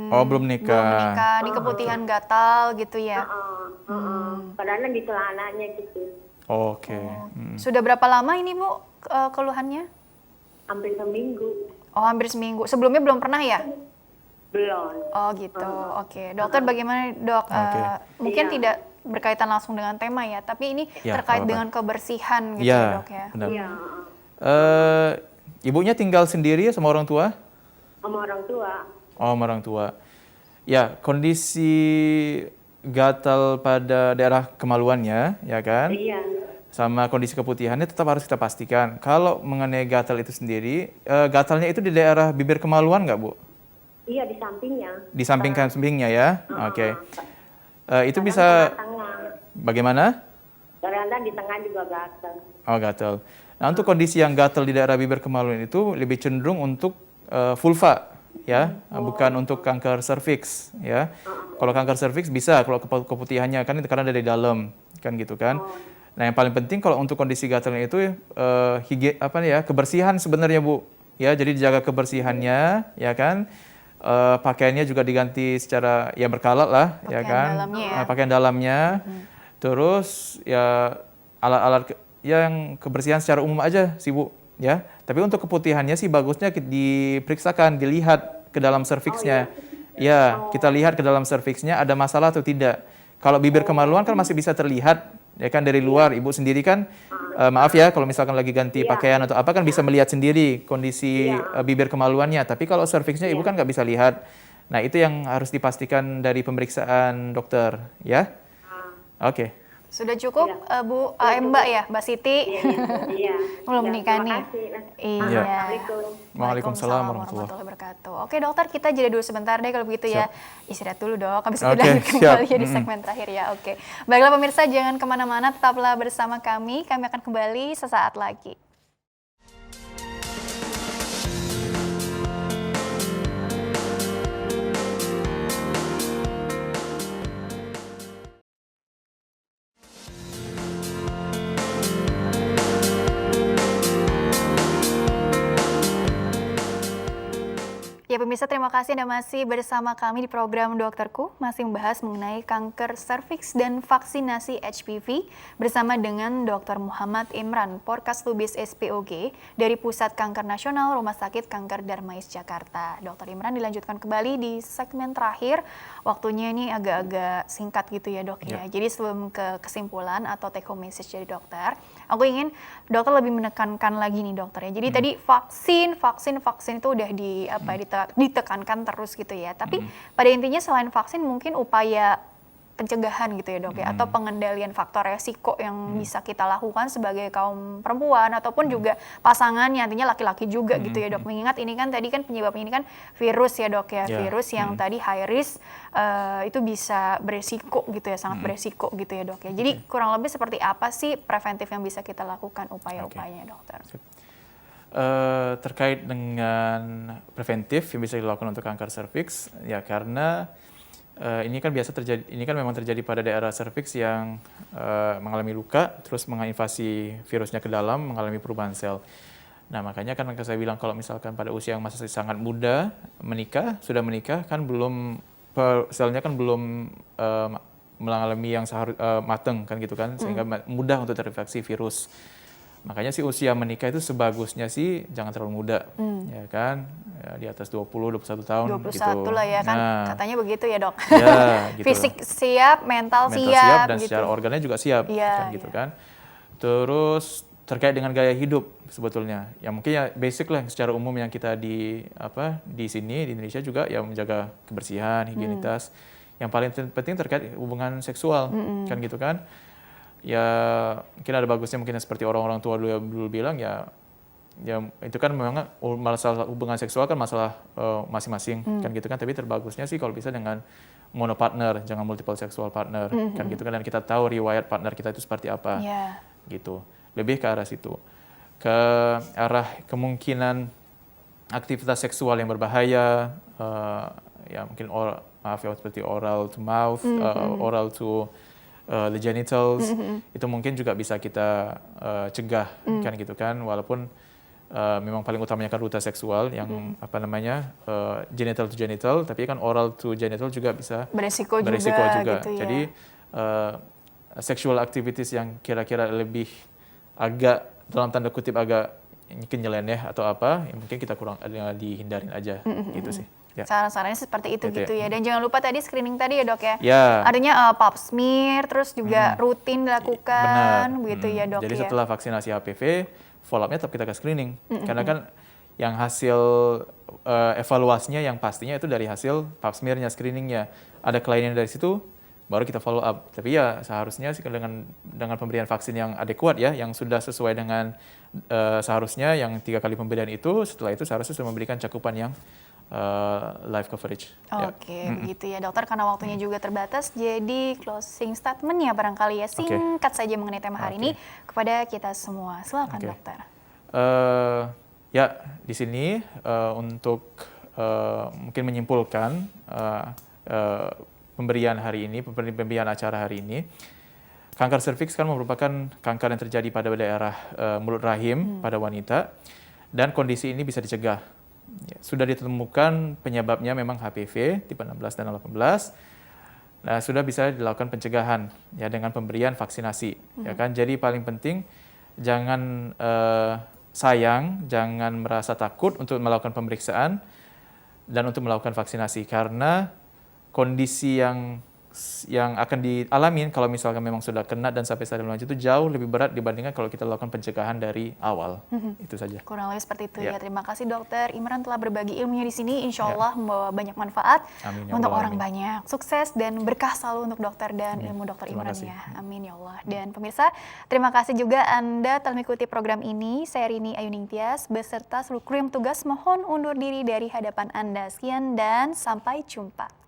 Oh, belum nikah. Belum menikah, di keputihan gatal gitu ya? Padahal di celananya gitu. Oke. Sudah berapa lama ini Bu keluhannya? Hampir seminggu. Oh, hampir seminggu. Sebelumnya belum pernah ya? Belum. Oh gitu, oke. Dokter bagaimana dok? Mungkin tidak berkaitan langsung dengan tema ya, tapi ini terkait dengan kebersihan gitu ya dok ya? Benar. Ibunya tinggal sendiri sama orang tua? Sama orang tua. Oh, sama orang tua. Ya, kondisi gatal pada daerah kemaluannya, ya kan? Iya. Sama kondisi keputihannya tetap harus kita pastikan. Kalau mengenai gatal itu sendiri, gatalnya itu di daerah bibir kemaluan nggak Bu? Iya, di sampingnya. Di sampingnya ya? Oke. Itu bisa bagaimana? Kadang-kadang di tengah juga gatal. Oh, gatal. Nah, untuk kondisi yang gatal di daerah bibir kemaluan itu lebih cenderung untuk vulva, ya, bukan untuk kanker serviks, ya. Kalau kanker serviks bisa, kalau keputihannya kan itu karena dari dalam, kan gitu kan. Nah, yang paling penting kalau untuk kondisi gatalnya itu kebersihan sebenarnya Bu, ya. Jadi dijaga kebersihannya, ya kan. Pakaiannya juga diganti secara ya berkala lah, ya kan. Pakaian dalamnya. Terus ya alat-alat yang kebersihan secara umum aja sih Bu, ya. Tapi untuk keputihannya sih bagusnya diperiksakan, dilihat ke dalam serviksnya. Ya, kita lihat ke dalam serviksnya ada masalah atau tidak. Kalau bibir kemaluan kan masih bisa terlihat, ya kan dari luar. Ibu sendiri kan, maaf ya kalau misalkan lagi ganti pakaian atau apa kan bisa melihat sendiri kondisi bibir kemaluannya. Tapi kalau serviksnya ibu kan nggak bisa lihat. Nah, itu yang harus dipastikan dari pemeriksaan dokter, ya. Oke. Sudah cukup Bu, Mbak ya, Mbak Siti? Iya. Belum menikah nih? Iya. Waalaikumsalam warahmatullahi wabarakatuh. Oke dokter, kita jeda dulu sebentar deh kalau begitu ya. Istirahat dulu dok, habis itu lanjut kembali ya di segmen terakhir ya. Oke. Baiklah pemirsa, jangan kemana-mana, tetaplah bersama kami. Kami akan kembali sesaat lagi. Ya pemirsa, terima kasih Anda masih bersama kami di program Dokterku, masih membahas mengenai kanker serviks dan vaksinasi HPV bersama dengan Dr. Muhammad Imran, Porkas Lubis SPOG dari Pusat Kanker Nasional Rumah Sakit Kanker Darmais Jakarta. Dr. Imran dilanjutkan kembali di segmen terakhir, waktunya ini agak-agak singkat gitu ya dok ya. Jadi sebelum ke kesimpulan atau take home message dari dokter, Aku ingin dokter lebih menekankan lagi nih dokter ya. Jadi tadi vaksin itu udah ditekankan terus gitu ya. Tapi pada intinya selain vaksin mungkin upaya pencegahan gitu ya dok ya, atau pengendalian faktor resiko yang bisa kita lakukan sebagai kaum perempuan ataupun juga pasangannya, artinya laki-laki juga gitu ya dok. Mengingat ini kan tadi kan penyebabnya ini kan virus ya dok ya, virus yang tadi high risk itu bisa beresiko gitu ya, sangat beresiko gitu ya dok ya. Jadi kurang lebih seperti apa sih preventif yang bisa kita lakukan upaya-upayanya dokter? Terkait dengan preventif yang bisa dilakukan untuk kanker serviks, ya karena ini kan memang terjadi pada daerah serviks yang mengalami luka, terus menginvasi virusnya ke dalam, mengalami perubahan sel. Nah makanya kan saya bilang kalau misalkan pada usia yang masih sangat muda sudah menikah kan selnya kan belum mengalami yang mateng kan gitu kan, sehingga mudah untuk terinfeksi virus. Makanya sih usia menikah itu sebagusnya sih jangan terlalu muda, ya kan, ya, di atas 20-21 tahun 21 gitu. lah ya kan, nah, katanya begitu ya dok. Ya, gitu. Fisik siap, mental siap dan gitu. secara organnya juga siap, kan gitu kan. Terus terkait dengan gaya hidup sebetulnya, ya mungkin ya basic lah secara umum yang kita di sini di Indonesia juga ya menjaga kebersihan, higienitas. Yang paling penting terkait hubungan seksual, kan gitu kan. Ya mungkin ada bagusnya mungkin seperti orang-orang tua dulu bilang ya itu kan memang masalah hubungan seksual kan masalah masing-masing kan gitu kan, tapi terbagusnya sih kalau bisa dengan monopartner, jangan multiple sexual partner kan gitu kan, dan kita tahu riwayat partner kita itu seperti apa gitu, lebih ke arah situ, ke arah kemungkinan aktivitas seksual yang berbahaya, ya mungkin seperti oral to mouth, oral to the genitals, itu mungkin juga bisa kita cegah kan gitu kan, walaupun memang paling utamanya kan rute seksual yang genital to genital, tapi kan oral to genital juga bisa beresiko juga. Gitu ya. Jadi sexual activities yang kira-kira lebih agak dalam tanda kutip agak nyeleneh atau apa, ya mungkin kita kurang dihindarin aja gitu sih. Ya. Saran-sarannya seperti itu gitu ya. Dan jangan lupa tadi screening tadi ya dok ya. Ya. Artinya pap smear terus juga rutin dilakukan begitu ya dok. Jadi ya. setelah vaksinasi HPV, follow up-nya tetap kita ke screening. Karena kan yang hasil evaluasinya yang pastinya itu dari hasil pap smear-nya, screening-nya. Ada kelainan dari situ, baru kita follow up. Tapi ya seharusnya sih dengan pemberian vaksin yang adekuat ya, yang sudah sesuai dengan seharusnya yang 3 kali pemberian itu, setelah itu seharusnya sudah memberikan cakupan yang life coverage. Oke, begitu ya dokter, karena waktunya juga terbatas, jadi closing statement ya barangkali ya, singkat saja mengenai tema hari ini kepada kita semua. Silakan dokter. Ya, di sini untuk mungkin menyimpulkan pemberian acara hari ini, kanker serviks kan merupakan kanker yang terjadi pada daerah mulut rahim pada wanita, dan kondisi ini bisa dicegah. Ya, sudah ditemukan penyebabnya memang HPV tipe 16 dan 18. Nah, sudah bisa dilakukan pencegahan ya dengan pemberian vaksinasi, ya kan. Jadi paling penting jangan jangan merasa takut untuk melakukan pemeriksaan dan untuk melakukan vaksinasi, karena kondisi yang akan dialami kalau misalkan memang sudah kena dan sampai stadium lanjut itu jauh lebih berat dibandingkan kalau kita lakukan pencegahan dari awal. Itu saja. Kurang lebih seperti itu ya. Terima kasih dokter Imran telah berbagi ilmunya di sini. Insya Allah membawa banyak manfaat untuk orang banyak. Sukses dan berkah selalu untuk dokter dan ilmu dokter Imran ya. Amin ya Allah. Dan pemirsa, terima kasih juga Anda telah mengikuti program ini. Saya Rini Ayuning Tias beserta seluruh kru yang tugas mohon undur diri dari hadapan Anda. Sekian dan sampai jumpa.